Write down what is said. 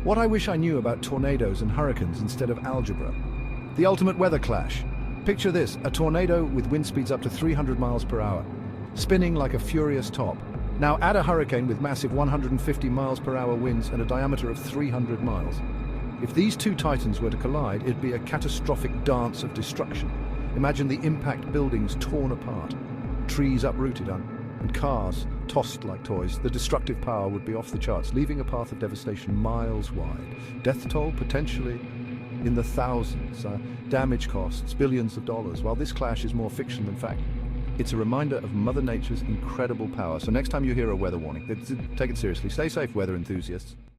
What I wish I knew about tornadoes and hurricanes instead of algebra. The ultimate weather clash. Picture this, a tornado with wind speeds up to 300 miles per hour, spinning like a furious top. Now add a hurricane with massive 150 miles per hour winds and a diameter of 300 miles. If these two titans were to collide, it'd be a catastrophic dance of destruction. Imagine the impact: buildings torn apart, trees uprooted, and cars tossed like toys. The destructive power would be off the charts, leaving a path of devastation miles wide. Death toll potentially in the thousands, damage costs billions of dollars. While this clash is more fiction than fact, it's a reminder of Mother Nature's incredible power. So next time you hear a weather warning, take it seriously. Stay safe, weather enthusiasts.